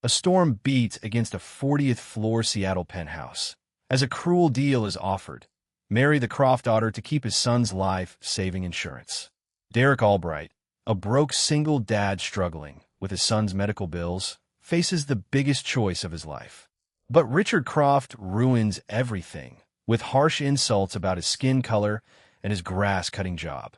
A storm beats against a 40th floor Seattle penthouse. As a cruel deal is offered, marry the Croft daughter to keep his son's life-saving insurance. Derek Albright, a broke single dad struggling with his son's medical bills, faces the biggest choice of his life. But Richard Croft ruins everything with harsh insults about his skin color and his grass-cutting job.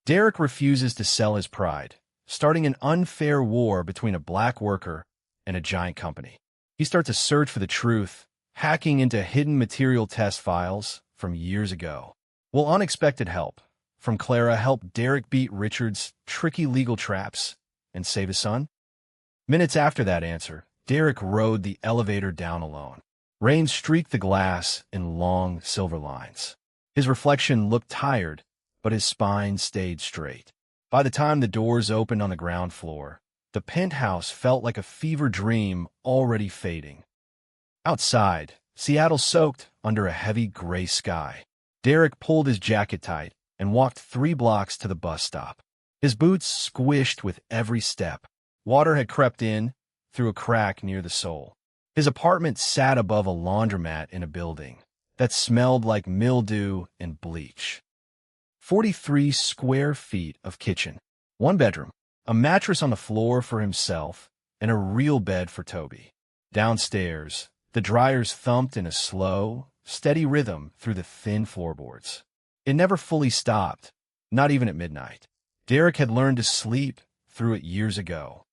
Derek refuses to sell his pride, starting an unfair war between a black worker and a giant company. He starts a search for the truth, hacking into hidden material test files from years ago. Will unexpected help from Clara help Derek beat Richard's tricky legal traps and save his son? Minutes after that answer, Derek rode the elevator down alone. Rain streaked the glass in long silver lines. His reflection looked tired, but his spine stayed straight. By the time the doors opened on the ground floor, the penthouse felt like a fever dream already fading. Outside, Seattle soaked under a heavy gray sky. Derek pulled his jacket tight and walked 3 blocks to the bus stop. His boots squished with every step. Water had crept in through a crack near the sole. His apartment sat above a laundromat in a building that smelled like mildew and bleach. 43 square feet of kitchen, 1 bedroom, a mattress on the floor for himself, and a real bed for Toby. Downstairs, the dryers thumped in a slow, steady rhythm through the thin floorboards. It never fully stopped, not even at midnight. Derek had learned to sleep through it years ago.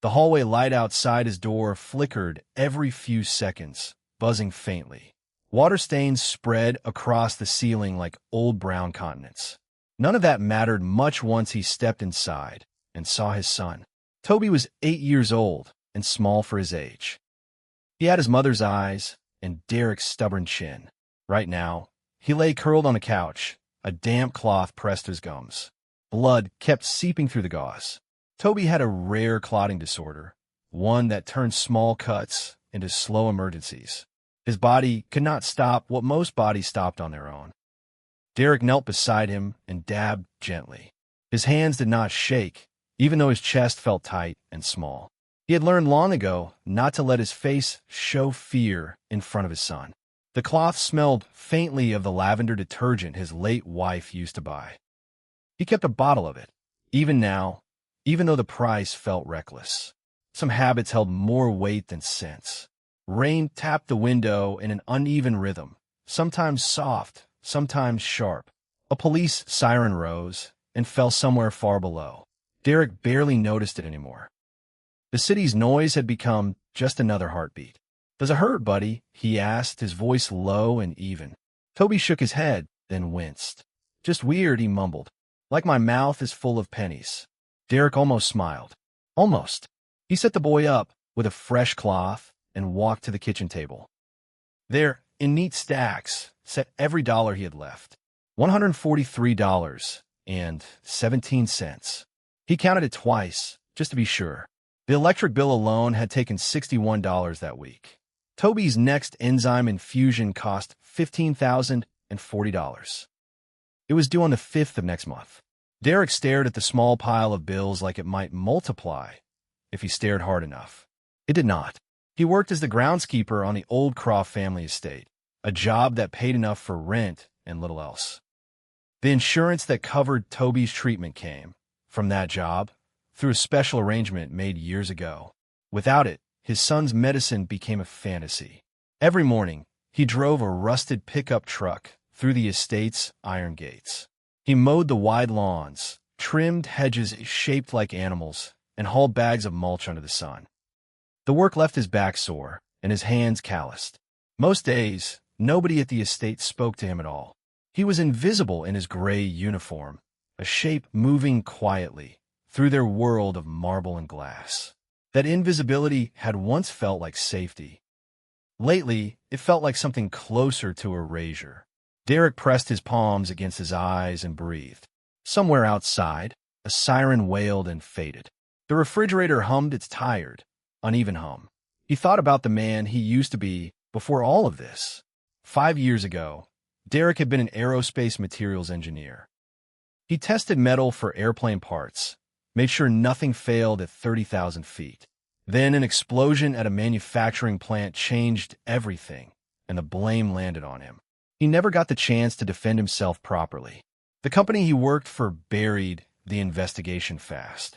The hallway light outside his door flickered every few seconds, buzzing faintly. Water stains spread across the ceiling like old brown continents. None of that mattered much once he stepped inside and saw his son. Toby was 8 years old and small for his age. He had his mother's eyes and Derek's stubborn chin. Right now, he lay curled on the couch, a damp cloth pressed to his gums. Blood kept seeping through the gauze. Toby had a rare clotting disorder, one that turned small cuts into slow emergencies. His body could not stop what most bodies stopped on their own. Derek knelt beside him and dabbed gently. His hands did not shake, even though his chest felt tight and small. He had learned long ago not to let his face show fear in front of his son. The cloth smelled faintly of the lavender detergent his late wife used to buy. He kept a bottle of it, even now, even though the price felt reckless. Some habits held more weight than sense. Rain tapped the window in an uneven rhythm, sometimes soft, sometimes sharp. A police siren rose and fell somewhere far below. Derek barely noticed it anymore. The city's noise had become just another heartbeat. "Does it hurt, buddy?" he asked, his voice low and even. Toby shook his head, then winced. "Just weird," he mumbled. "Like my mouth is full of pennies." Derek almost smiled. Almost. He set the boy up with a fresh cloth and walked to the kitchen table. There, in neat stacks, sat every dollar he had left. $143.17. He counted it twice, just to be sure. The electric bill alone had taken $61 that week. Toby's next enzyme infusion cost $15,040. It was due on the 5th of next month. Derek stared at the small pile of bills like it might multiply if he stared hard enough. It did not. He worked as the groundskeeper on the old Croft family estate, a job that paid enough for rent and little else. The insurance that covered Toby's treatment came from that job through a special arrangement made years ago. Without it, his son's medicine became a fantasy. Every morning, he drove a rusted pickup truck through the estate's iron gates. He mowed the wide lawns, trimmed hedges shaped like animals, and hauled bags of mulch under the sun. The work left his back sore and his hands calloused. Most days, nobody at the estate spoke to him at all. He was invisible in his gray uniform, a shape moving quietly through their world of marble and glass. That invisibility had once felt like safety. Lately, it felt like something closer to erasure. Derek pressed his palms against his eyes and breathed. Somewhere outside, a siren wailed and faded. The refrigerator hummed its tired, uneven hum. He thought about the man he used to be before all of this. 5 years ago, Derek had been an aerospace materials engineer. He tested metal for airplane parts, made sure nothing failed at 30,000 feet, Then an explosion at a manufacturing plant changed everything, and the blame landed on him. He never got the chance to defend himself properly. The company he worked for buried the investigation fast.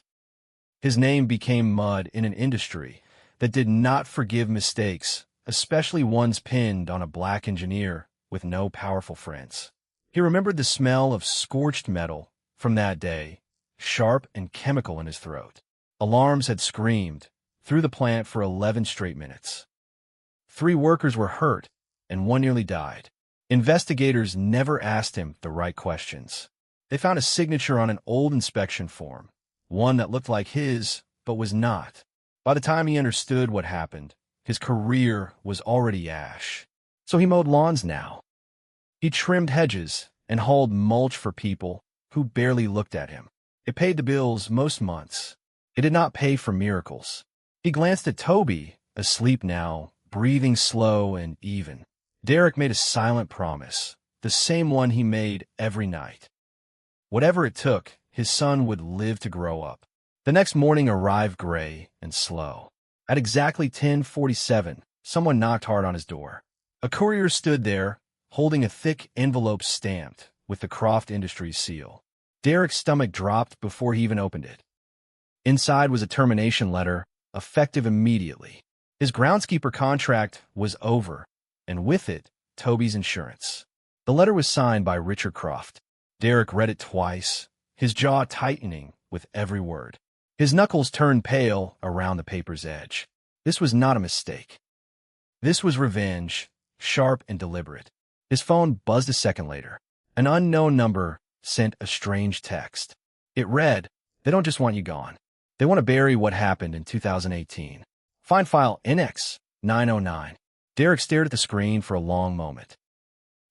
His name became mud in an industry that did not forgive mistakes, especially ones pinned on a black engineer with no powerful friends. He remembered the smell of scorched metal from that day, sharp and chemical in his throat. Alarms had screamed through the plant for 11 straight minutes. 3 workers were hurt, and 1 nearly died. Investigators never asked him the right questions. They found a signature on an old inspection form, one that looked like his, but was not. By the time he understood what happened, his career was already ash. So he mowed lawns now. He trimmed hedges and hauled mulch for people who barely looked at him. It paid the bills most months. It did not pay for miracles. He glanced at Toby, asleep now, breathing slow and even. Derek made a silent promise, the same one he made every night. Whatever it took, his son would live to grow up. The next morning arrived gray and slow. At exactly 10:47, someone knocked hard on his door. A courier stood there, holding a thick envelope stamped with the Croft Industries seal. Derek's stomach dropped before he even opened it. Inside was a termination letter, effective immediately. His groundskeeper contract was over, and with it, Toby's insurance. The letter was signed by Richard Croft. Derek read it twice, his jaw tightening with every word. His knuckles turned pale around the paper's edge. This was not a mistake. This was revenge, sharp and deliberate. His phone buzzed a second later. An unknown number sent a strange text. It read, "They don't just want you gone. They want to bury what happened in 2018. Find file NX 909. Derek stared at the screen for a long moment.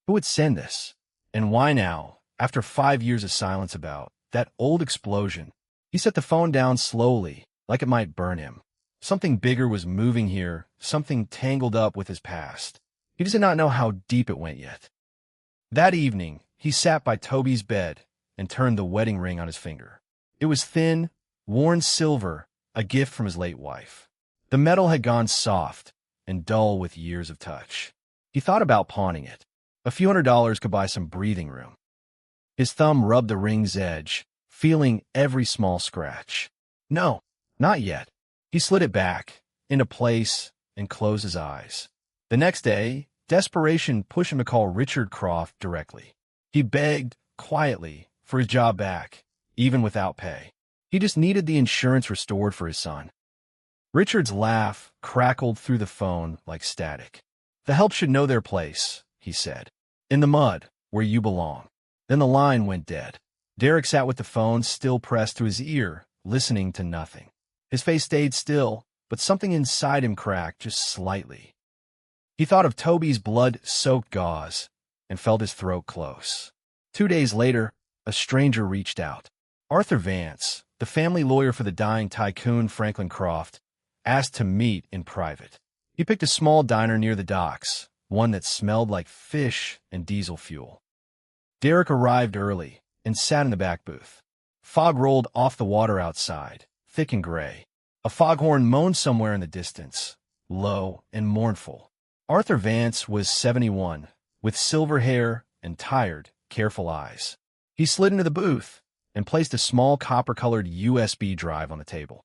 Who would send this? And why now, after 5 years of silence about that old explosion? He set the phone down slowly, like it might burn him. Something bigger was moving here, something tangled up with his past. He did not know how deep it went yet. That evening, he sat by Toby's bed and turned the wedding ring on his finger. It was thin, worn silver, a gift from his late wife. The metal had gone soft and dull with years of touch. He thought about pawning it. A few $100s could buy some breathing room. His thumb rubbed the ring's edge, feeling every small scratch. No, not yet. He slid it back, into place, and closed his eyes. The next day, desperation pushed him to call Richard Croft directly. He begged, quietly, for his job back, even without pay. He just needed the insurance restored for his son. Richard's laugh crackled through the phone like static. "The help should know their place," he said. "In the mud, where you belong." Then the line went dead. Derek sat with the phone still pressed to his ear, listening to nothing. His face stayed still, but something inside him cracked just slightly. He thought of Toby's blood-soaked gauze and felt his throat close. 2 days later, a stranger reached out. Arthur Vance, the family lawyer for the dying tycoon Franklin Croft, asked to meet in private. He picked a small diner near the docks, one that smelled like fish and diesel fuel. Derek arrived early and sat in the back booth. Fog rolled off the water outside, thick and gray. A foghorn moaned somewhere in the distance, low and mournful. Arthur Vance was 71, with silver hair and tired, careful eyes. He slid into the booth and placed a small copper-colored USB drive on the table.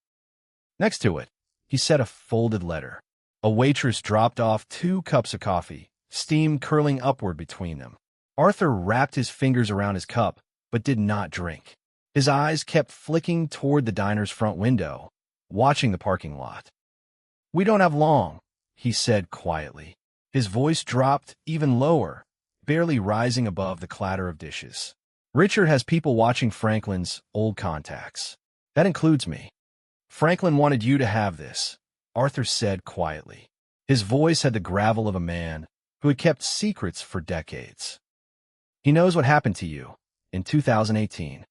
Next to it, he set a folded letter. A waitress dropped off 2 cups of coffee, steam curling upward between them. Arthur wrapped his fingers around his cup, but did not drink. His eyes kept flicking toward the diner's front window, watching the parking lot. "We don't have long," he said quietly. His voice dropped even lower, barely rising above the clatter of dishes. "Richard has people watching Franklin's old contacts. That includes me. Franklin wanted you to have this," Arthur said quietly. His voice had the gravel of a man who had kept secrets for decades. "He knows what happened to you in 2018.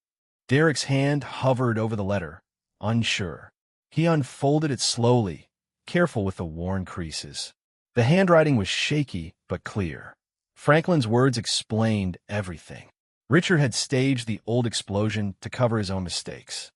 Derek's hand hovered over the letter, unsure. He unfolded it slowly, careful with the worn creases. The handwriting was shaky but clear. Franklin's words explained everything. Richard had staged the old explosion to cover his own mistakes.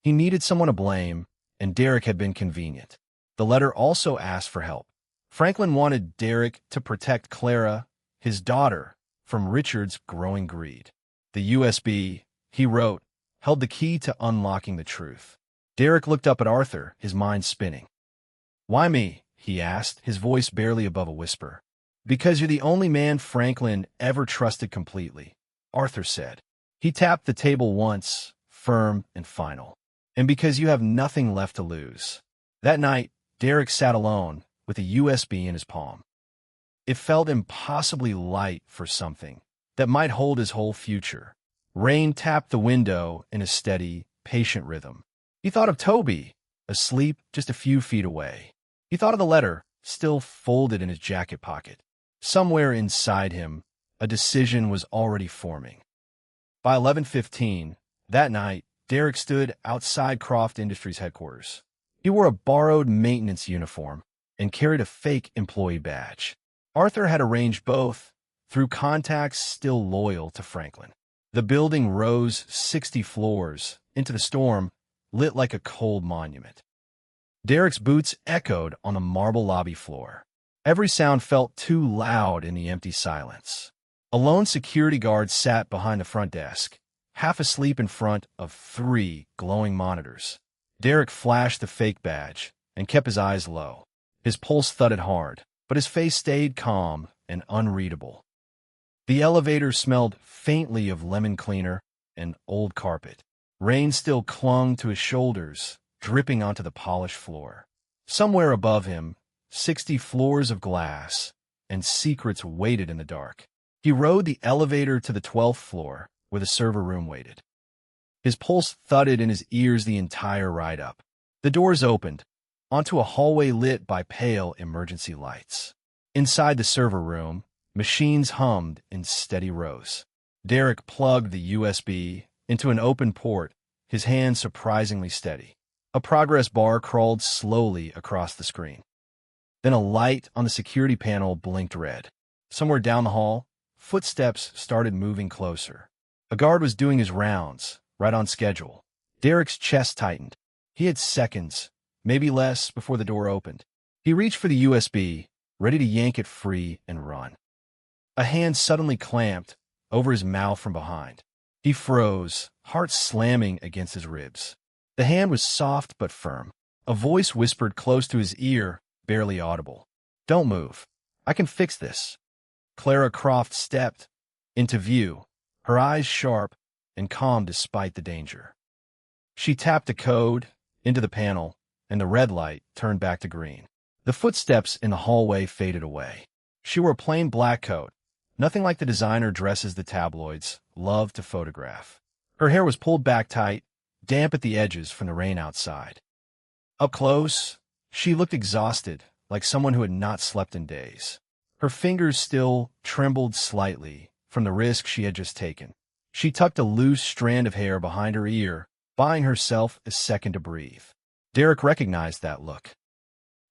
He needed someone to blame, and Derek had been convenient. The letter also asked for help. Franklin wanted Derek to protect Clara, his daughter, from Richard's growing greed. The USB, he wrote, held the key to unlocking the truth. Derek looked up at Arthur, his mind spinning. "Why me?" he asked, his voice barely above a whisper. "Because you're the only man Franklin ever trusted completely," Arthur said. He tapped the table once, firm and final. "And because you have nothing left to lose." That night, Derek sat alone, with a USB in his palm. It felt impossibly light for something that might hold his whole future. Rain tapped the window in a steady, patient rhythm. He thought of Toby, asleep just a few feet away. He thought of the letter, still folded in his jacket pocket. Somewhere inside him, a decision was already forming. By 11:15, that night, Derek stood outside Croft Industries headquarters. He wore a borrowed maintenance uniform and carried a fake employee badge. Arthur had arranged both through contacts still loyal to Franklin. The building rose 60 floors into the storm, lit like a cold monument. Derek's boots echoed on the marble lobby floor. Every sound felt too loud in the empty silence. A lone security guard sat behind the front desk, half asleep in front of 3 glowing monitors. Derek flashed the fake badge and kept his eyes low. His pulse thudded hard, but his face stayed calm and unreadable. The elevator smelled faintly of lemon cleaner and old carpet. Rain still clung to his shoulders, dripping onto the polished floor. Somewhere above him, 60 floors of glass and secrets waited in the dark. He rode the elevator to the 12th floor, where the server room waited. His pulse thudded in his ears the entire ride up. The doors opened, onto a hallway lit by pale emergency lights. Inside the server room, machines hummed in steady rows. Derek plugged the USB into an open port, his hand surprisingly steady. A progress bar crawled slowly across the screen. Then a light on the security panel blinked red. Somewhere down the hall, footsteps started moving closer. A guard was doing his rounds, right on schedule. Derek's chest tightened. He had seconds, maybe less, before the door opened. He reached for the USB, ready to yank it free and run. A hand suddenly clamped over his mouth from behind. He froze, heart slamming against his ribs. The hand was soft but firm. A voice whispered close to his ear, barely audible. "Don't move. I can fix this." Clara Croft stepped into view, her eyes sharp and calm despite the danger. She tapped a code into the panel, and the red light turned back to green. The footsteps in the hallway faded away. She wore a plain black coat, nothing like the designer dresses the tabloids loved to photograph. Her hair was pulled back tight, damp at the edges from the rain outside. Up close, she looked exhausted, like someone who had not slept in days. Her fingers still trembled slightly from the risk she had just taken. She tucked a loose strand of hair behind her ear, buying herself a second to breathe. Derek recognized that look.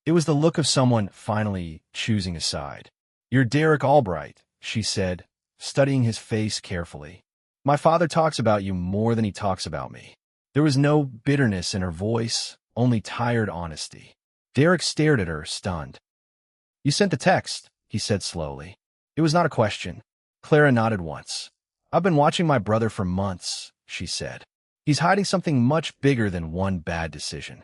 It was the look of someone finally choosing a side. "You're Derek Albright," she said, studying his face carefully. "My father talks about you more than he talks about me." There was no bitterness in her voice, only tired honesty. Derek stared at her, stunned. "You sent the text," he said slowly. It was not a question. Clara nodded once. "I've been watching my brother for months," she said. "He's hiding something much bigger than one bad decision."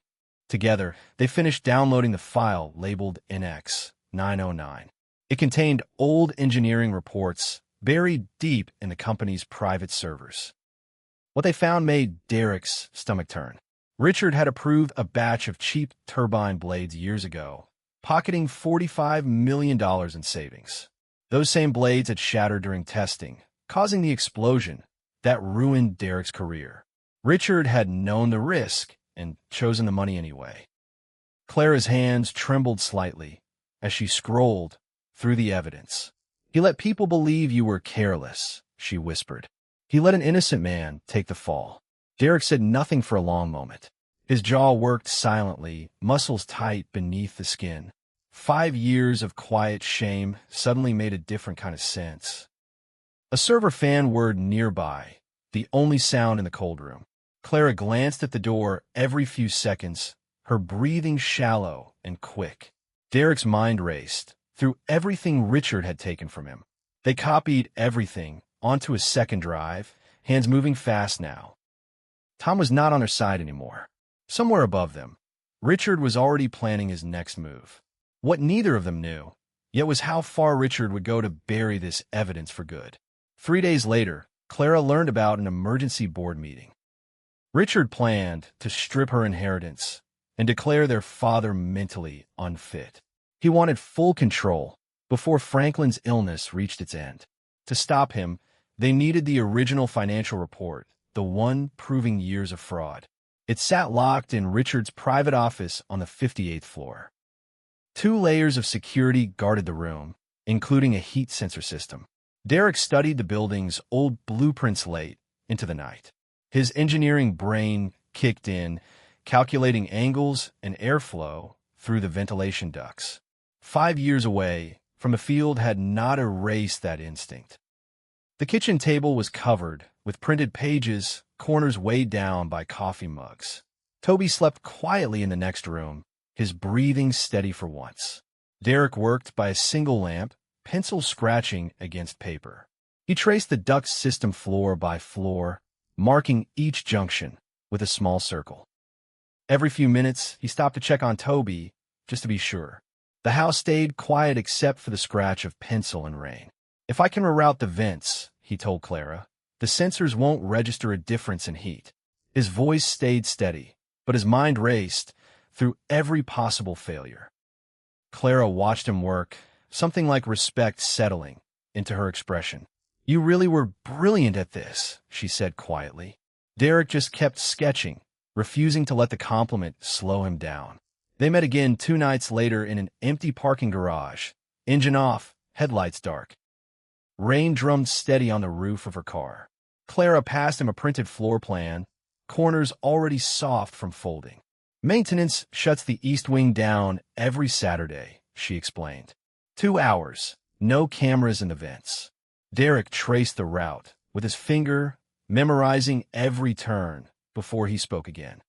Together, they finished downloading the file labeled NX 909. It contained old engineering reports buried deep in the company's private servers. What they found made Derek's stomach turn. Richard had approved a batch of cheap turbine blades years ago, pocketing $45 million in savings. Those same blades had shattered during testing, causing the explosion that ruined Derek's career. Richard had known the risk and chosen the money anyway. Clara's hands trembled slightly as she scrolled through the evidence. "He let people believe you were careless," she whispered. "He let an innocent man take the fall." Derek said nothing for a long moment. His jaw worked silently, muscles tight beneath the skin. 5 years of quiet shame suddenly made a different kind of sense. A server fan whirred nearby, the only sound in the cold room. Clara glanced at the door every few seconds, her breathing shallow and quick. Derek's mind raced through everything Richard had taken from him. They copied everything onto a second drive, hands moving fast now. Tom was not on their side anymore. Somewhere above them, Richard was already planning his next move. What neither of them knew, yet, was how far Richard would go to bury this evidence for good. 3 days later, Clara learned about an emergency board meeting. Richard planned to strip her inheritance and declare their father mentally unfit. He wanted full control before Franklin's illness reached its end. To stop him, they needed the original financial report, the one proving years of fraud. It sat locked in Richard's private office on the 58th floor. 2 layers of security guarded the room, including a heat sensor system. Derek studied the building's old blueprints late into the night. His engineering brain kicked in, calculating angles and airflow through the ventilation ducts. 5 years away from the field had not erased that instinct. The kitchen table was covered with printed pages, corners weighed down by coffee mugs. Toby slept quietly in the next room, his breathing steady for once. Derek worked by a single lamp, pencil scratching against paper. He traced the duct system floor by floor, marking each junction with a small circle. Every few minutes, he stopped to check on Toby, just to be sure. The house stayed quiet except for the scratch of pencil and rain. "If I can reroute the vents," he told Clara, "the sensors won't register a difference in heat." His voice stayed steady, but his mind raced through every possible failure. Clara watched him work, something like respect settling into her expression. "You really were brilliant at this," she said quietly. Derek just kept sketching, refusing to let the compliment slow him down. They met again 2 nights later in an empty parking garage, engine off, headlights dark. Rain drummed steady on the roof of her car. Clara passed him a printed floor plan, corners already soft from folding. "Maintenance shuts the east wing down every Saturday," she explained. 2 hours, no cameras in the vents. Derek traced the route with his finger, memorizing every turn before he spoke again.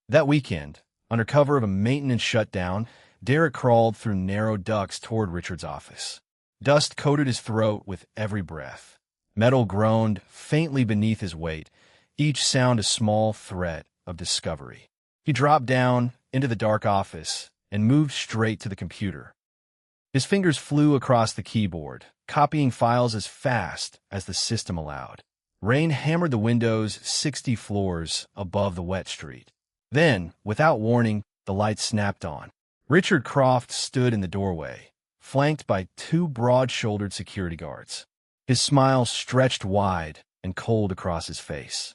That weekend, under cover of a maintenance shutdown, Derek crawled through narrow ducts toward Richard's office. Dust coated his throat with every breath. Metal groaned faintly beneath his weight, each sound a small threat of discovery. He dropped down into the dark office and moved straight to the computer. His fingers flew across the keyboard, copying files as fast as the system allowed. Rain hammered the windows 60 floors above the wet street. Then, without warning, the lights snapped on. Richard Croft stood in the doorway, flanked by 2 broad-shouldered security guards. His smile stretched wide and cold across his face.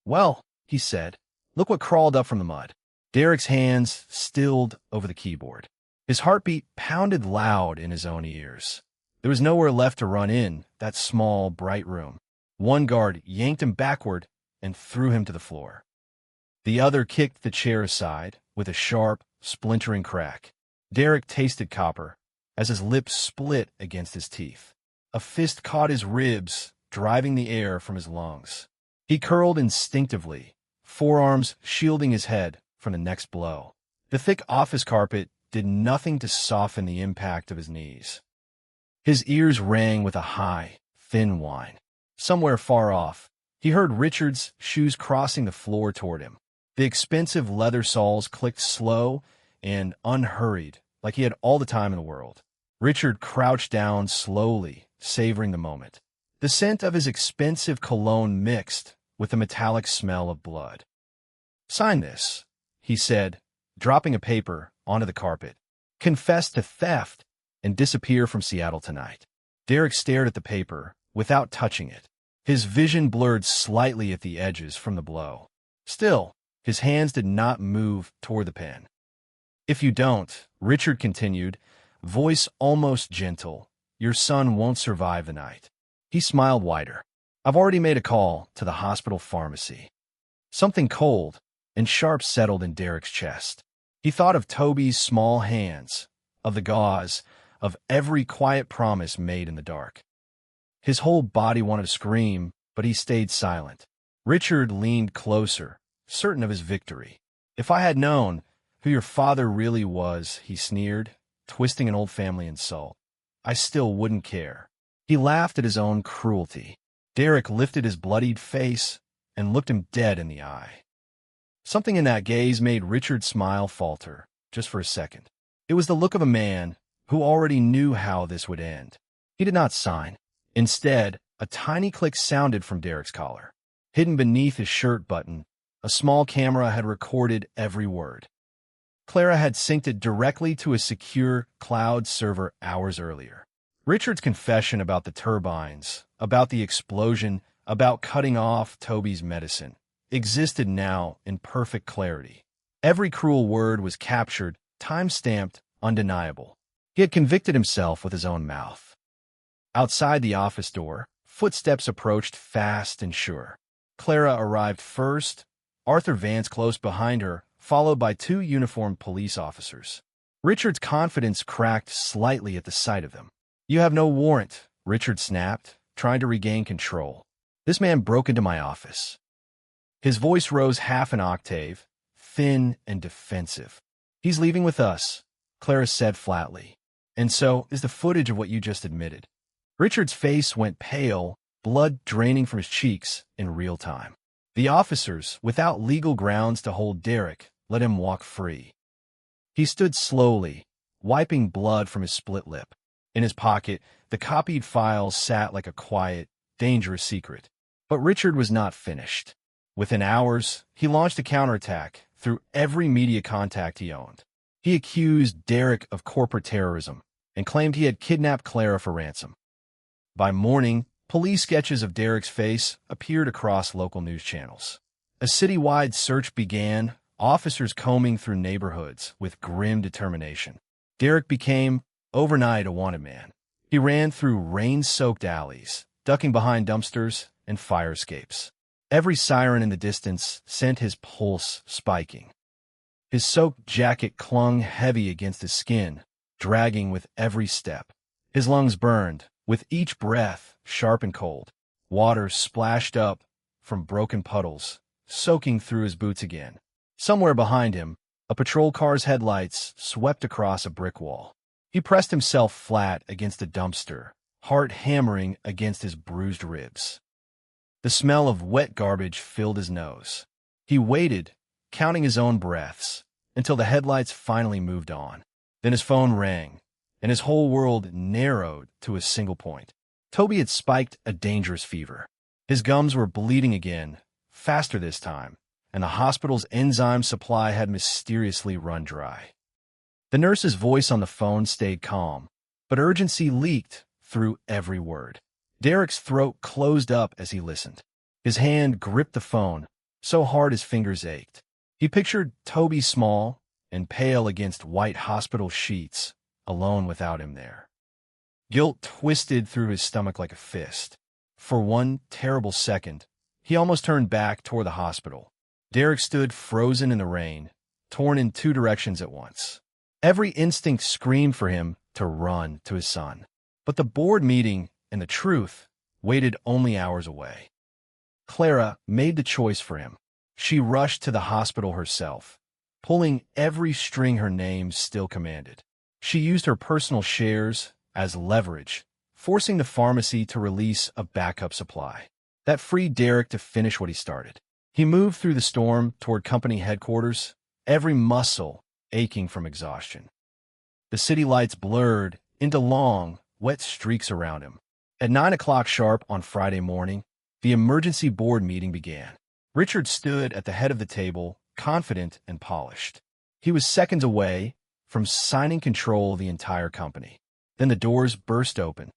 "Well," he said, "look what crawled up from the mud." Derek's hands stilled over the keyboard. His heartbeat pounded loud in his own ears. There was nowhere left to run in that small, bright room. One guard yanked him backward and threw him to the floor. The other kicked the chair aside with a sharp, splintering crack. Derek tasted copper as his lips split against his teeth. A fist caught his ribs, driving the air from his lungs. He curled instinctively, forearms shielding his head from the next blow. The thick office carpet did nothing to soften the impact of his knees. His ears rang with a high, thin whine. Somewhere far off, he heard Richard's shoes crossing the floor toward him. The expensive leather soles clicked slow and unhurried, like he had all the time in the world. Richard crouched down slowly, savoring the moment. The scent of his expensive cologne mixed with the metallic smell of blood. "Sign this," he said, dropping a paper onto the carpet. "Confess to theft and disappear from Seattle tonight." Derek stared at the paper without touching it. His vision blurred slightly at the edges from the blow. Still, his hands did not move toward the pen. "If you don't," Richard continued, voice almost gentle, "your son won't survive the night." He smiled wider. "I've already made a call to the hospital pharmacy." Something cold and sharp settled in Derek's chest. He thought of Toby's small hands, of the gauze, of every quiet promise made in the dark. His whole body wanted to scream, but he stayed silent. Richard leaned closer, certain of his victory. "If I had known Who your father really was, he sneered, twisting an old family insult. I still wouldn't care. He laughed at his own cruelty. Derek lifted his bloodied face and looked him dead in the eye. Something in that gaze made Richard's smile falter, just for a second. It was the look of a man who already knew how this would end. He did not sign. Instead, a tiny click sounded from Derek's collar. Hidden beneath his shirt button, a small camera had recorded every word. Clara had synced it directly to a secure cloud server hours earlier. Richard's confession about the turbines, about the explosion, about cutting off Toby's medicine, existed now in perfect clarity. Every cruel word was captured, time-stamped, undeniable. He had convicted himself with his own mouth. Outside the office door, footsteps approached fast and sure. Clara arrived first, Arthur Vance close behind her, followed by two uniformed police officers. Richard's confidence cracked slightly at the sight of them. You have no warrant, Richard snapped, trying to regain control. This man broke into my office. His voice rose half an octave, thin and defensive. He's leaving with us, Clara said flatly. And so is the footage of what you just admitted. Richard's face went pale, blood draining from his cheeks in real time. The officers, without legal grounds to hold Derek, let him walk free. He stood slowly, wiping blood from his split lip. In his pocket, the copied files sat like a quiet, dangerous secret. But Richard was not finished. Within hours, he launched a counterattack through every media contact he owned. He accused Derek of corporate terrorism and claimed he had kidnapped Clara for ransom. By morning, police sketches of Derek's face appeared across local news channels. A citywide search began, officers combing through neighborhoods with grim determination. Derek became, overnight, a wanted man. He ran through rain-soaked alleys, ducking behind dumpsters and fire escapes. Every siren in the distance sent his pulse spiking. His soaked jacket clung heavy against his skin, dragging with every step. His lungs burned, with each breath sharp and cold. Water splashed up from broken puddles, soaking through his boots again. Somewhere behind him, a patrol car's headlights swept across a brick wall. He pressed himself flat against the dumpster, heart hammering against his bruised ribs. The smell of wet garbage filled his nose. He waited, counting his own breaths, until the headlights finally moved on. Then his phone rang, and his whole world narrowed to a single point. Toby had spiked a dangerous fever. His gums were bleeding again, faster this time, and the hospital's enzyme supply had mysteriously run dry. The nurse's voice on the phone stayed calm, but urgency leaked through every word. Derek's throat closed up as he listened. His hand gripped the phone, so hard his fingers ached. He pictured Toby small and pale against white hospital sheets, alone without him there. Guilt twisted through his stomach like a fist. For one terrible second, he almost turned back toward the hospital. Derek stood frozen in the rain, torn in two directions at once. Every instinct screamed for him to run to his son. But the board meeting and the truth waited only hours away. Clara made the choice for him. She rushed to the hospital herself, pulling every string her name still commanded. She used her personal shares as leverage, forcing the pharmacy to release a backup supply. That freed Derek to finish what he started. He moved through the storm toward company headquarters, every muscle aching from exhaustion. The city lights blurred into long, wet streaks around him. At 9 o'clock sharp on Friday morning, the emergency board meeting began. Richard stood at the head of the table, confident and polished. He was seconds away from signing control of the entire company. Then the doors burst open.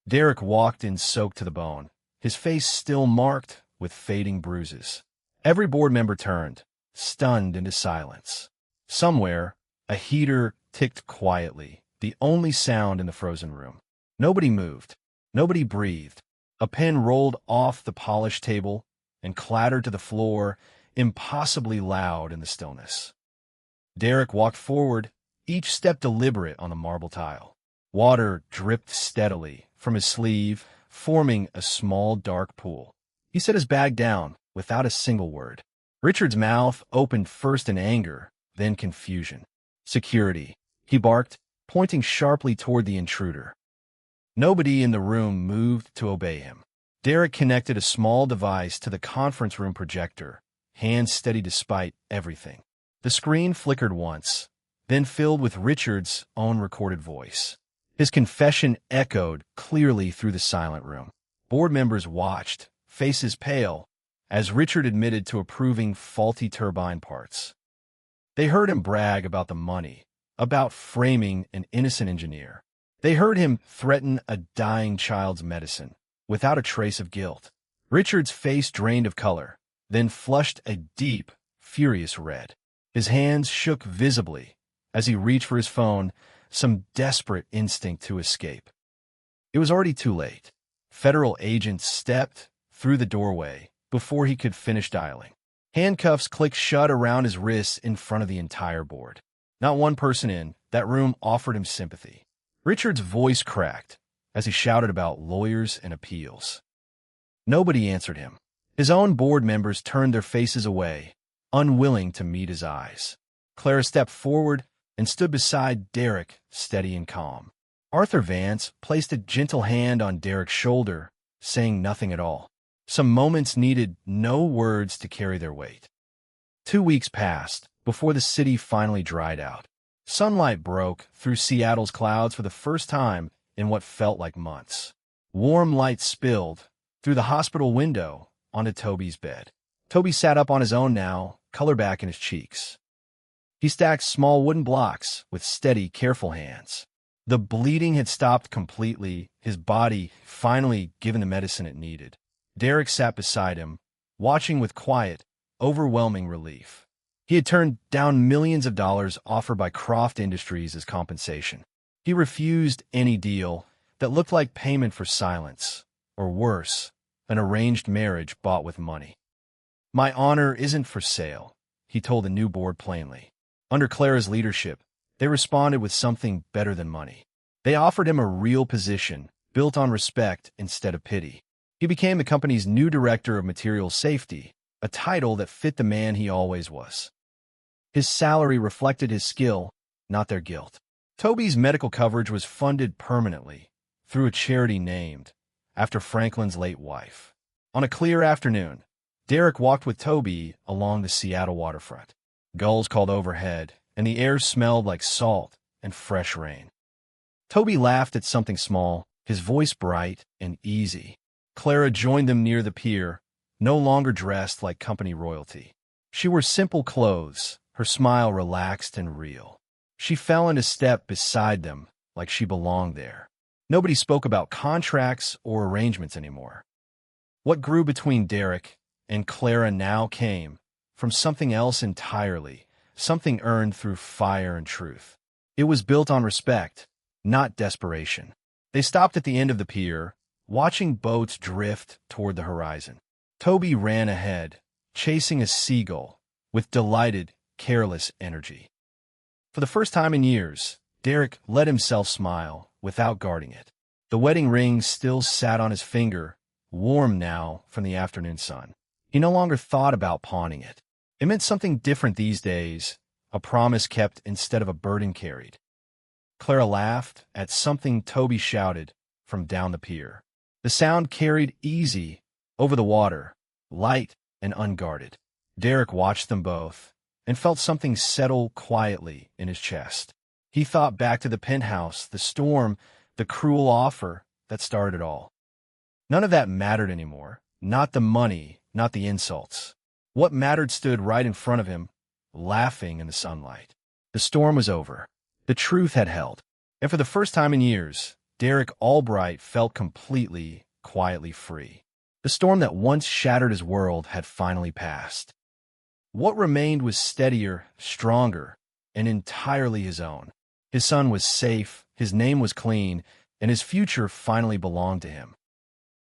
Derek walked in soaked to the bone, his face still marked with fading bruises. Every board member turned, stunned into silence. Somewhere, a heater ticked quietly, the only sound in the frozen room. Nobody moved. Nobody breathed. A pen rolled off the polished table and clattered to the floor, impossibly loud in the stillness. Derek walked forward, each step deliberate on the marble tile. Water dripped steadily from his sleeve, forming a small dark pool. He set his bag down without a single word. Richard's mouth opened first in anger, then confusion. "Security," he barked, pointing sharply toward the intruder. Nobody in the room moved to obey him. Derek connected a small device to the conference room projector, hands steady despite everything. The screen flickered once, then filled with Richard's own recorded voice. His confession echoed clearly through the silent room. Board members watched, faces pale, as Richard admitted to approving faulty turbine parts. They heard him brag about the money, about framing an innocent engineer. They heard him threaten a dying child's medicine, without a trace of guilt. Richard's face drained of color, then flushed a deep, furious red. His hands shook visibly as he reached for his phone, some desperate instinct to escape. It was already too late. Federal agents stepped through the doorway before he could finish dialing. Handcuffs clicked shut around his wrists in front of the entire board. Not one person in that room offered him sympathy. Richard's voice cracked as he shouted about lawyers and appeals. Nobody answered him. His own board members turned their faces away, unwilling to meet his eyes. Clara stepped forward and stood beside Derek, steady and calm. Arthur Vance placed a gentle hand on Derek's shoulder, saying nothing at all. Some moments needed no words to carry their weight. 2 weeks passed before the city finally dried out. Sunlight broke through Seattle's clouds for the first time in what felt like months. Warm light spilled through the hospital window onto Toby's bed. Toby sat up on his own now, color back in his cheeks. He stacked small wooden blocks with steady, careful hands. The bleeding had stopped completely, his body finally given the medicine it needed. Derek sat beside him, watching with quiet, overwhelming relief. He had turned down millions of dollars offered by Croft Industries as compensation. He refused any deal that looked like payment for silence, or worse, an arranged marriage bought with money. "My honor isn't for sale," he told the new board plainly. Under Clara's leadership, they responded with something better than money. They offered him a real position, built on respect instead of pity. He became the company's new director of material safety, a title that fit the man he always was. His salary reflected his skill, not their guilt. Toby's medical coverage was funded permanently through a charity named after Franklin's late wife. On a clear afternoon, Derek walked with Toby along the Seattle waterfront. Gulls called overhead, and the air smelled like salt and fresh rain. Toby laughed at something small, his voice bright and easy. Clara joined them near the pier, no longer dressed like company royalty. She wore simple clothes, her smile relaxed and real. She fell into step beside them like she belonged there. Nobody spoke about contracts or arrangements anymore. What grew between Derek and Clara now came from something else entirely, something earned through fire and truth. It was built on respect, not desperation. They stopped at the end of the pier, watching boats drift toward the horizon. Toby ran ahead, chasing a seagull with delighted, careless energy. For the first time in years, Derek let himself smile without guarding it. The wedding ring still sat on his finger, warm now from the afternoon sun. He no longer thought about pawning it. It meant something different these days, a promise kept instead of a burden carried. Clara laughed at something Toby shouted from down the pier. The sound carried easy over the water, light and unguarded. Derek watched them both and felt something settle quietly in his chest. He thought back to the penthouse, the storm, the cruel offer that started it all. None of that mattered anymore, not the money, not the insults. What mattered stood right in front of him, laughing in the sunlight. The storm was over. The truth had held. And for the first time in years, Derek Albright felt completely, quietly free. The storm that once shattered his world had finally passed. What remained was steadier, stronger, and entirely his own. His son was safe, his name was clean, and his future finally belonged to him.